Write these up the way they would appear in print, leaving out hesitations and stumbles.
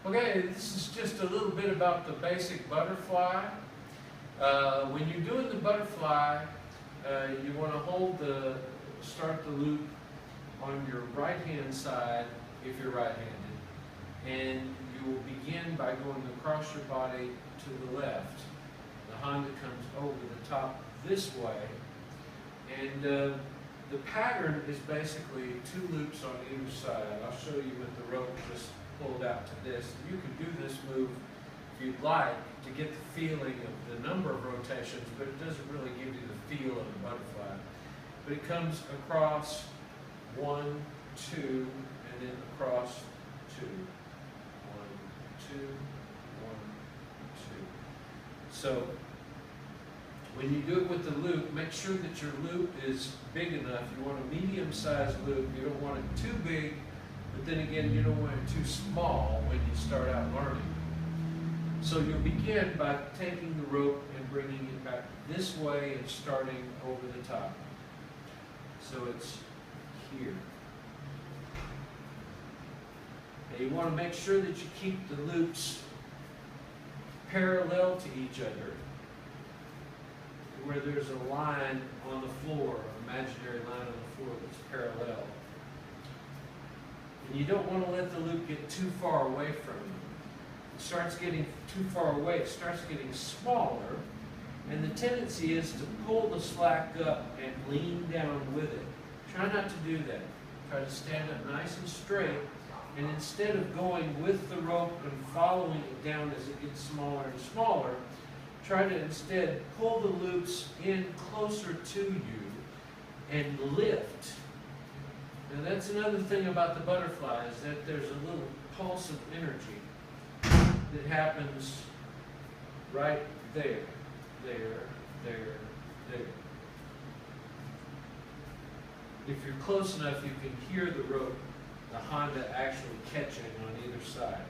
Okay, this is just a little bit about the basic butterfly. When you're doing the butterfly, you want to start the loop on your right-hand side if you're right-handed. And you will begin by going across your body to the left. The Honda comes over the top this way. And the pattern is basically 2 loops on either side. I'll show you with the rope just pulled out to this. You can do this move if you'd like to get the feeling of the number of rotations, but it doesn't really give you the feel of the butterfly. But it comes across 1, 2, and then across 2. 1, 2, 1, 2. So when you do it with the loop, make sure that your loop is big enough. You want a medium-sized loop. You don't want it too big, but then again, you don't want it too small when you start out learning. So you'll begin by taking the rope and bringing it back this way and starting over the top. So it's here. Now you want to make sure that you keep the loops parallel to each other, where there's a line on the floor, an imaginary line on the floor that's parallel. And you don't want to let the loop get too far away from you. It starts getting too far away, it starts getting smaller, and the tendency is to pull the slack up and lean down with it. Try not to do that. Try to stand up nice and straight, and instead of going with the rope and following it down as it gets smaller and smaller, try to instead pull the loops in closer to you and lift. Now that's another thing about the butterfly, is that there's a little pulse of energy that happens right there, there, there, there. If you're close enough, you can hear the rope, the Honda actually catching on either side.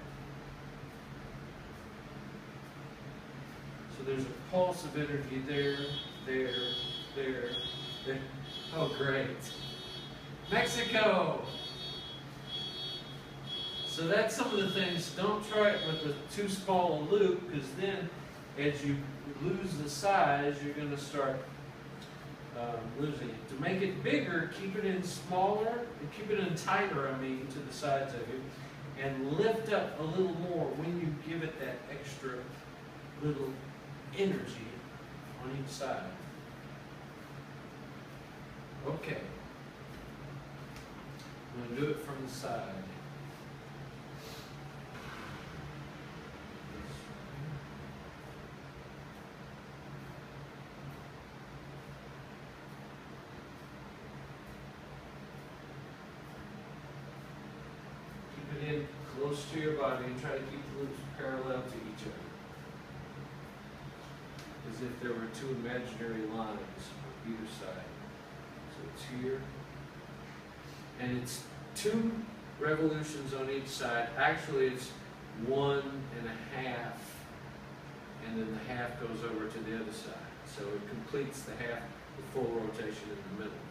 So there's a pulse of energy there, there, there, there. Oh, great. Mexico! So that's some of the things. Don't try it with a too small a loop, because then as you lose the size, you're going to start losing it. To make it bigger, keep it in smaller, and keep it in tighter, to the sides of you, and lift up a little more when you give it that extra little energy on each side. Okay. I'm going to do it from the side. Keep it in close to your body and try to keep the loops parallel to each other, as if there were 2 imaginary lines on either side. So it's here. And it's 2 revolutions on each side. Actually, it's 1 1/2, and then the half goes over to the other side. So it completes the full rotation in the middle.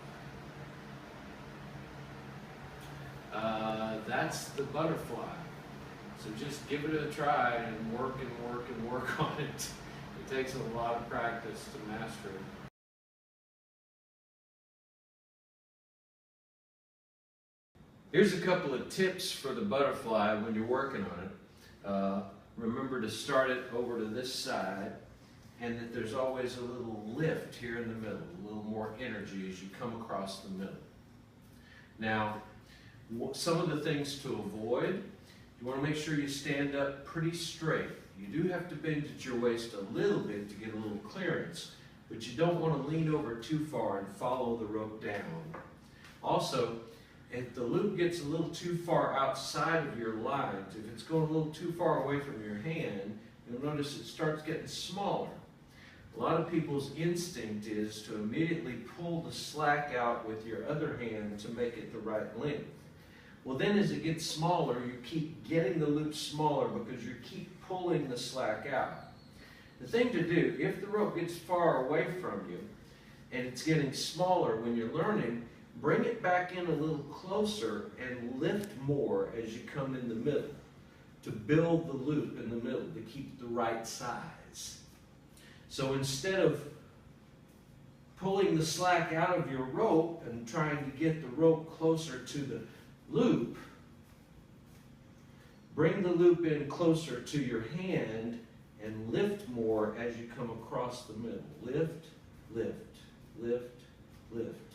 That's the butterfly. So just give it a try and work and work and work on it. It takes a lot of practice to master it. Here's a couple of tips for the butterfly when you're working on it. Remember to start it over to this side, and that there's always a little lift here in the middle, a little more energy as you come across the middle. Now, some of the things to avoid, you want to make sure you stand up pretty straight. You do have to bend at your waist a little bit to get a little clearance, but you don't want to lean over too far and follow the rope down. Also, if the loop gets a little too far outside of your lines, if it's going a little too far away from your hand, you'll notice it starts getting smaller. A lot of people's instinct is to immediately pull the slack out with your other hand to make it the right length. Well, then as it gets smaller, you keep getting the loop smaller because you keep pulling the slack out. The thing to do, if the rope gets far away from you and it's getting smaller when you're learning, bring it back in a little closer and lift more as you come in the middle. to build the loop in the middle, to keep the right size. So instead of pulling the slack out of your rope and trying to get the rope closer to the loop, bring the loop in closer to your hand and lift more as you come across the middle. Lift, lift, lift, lift.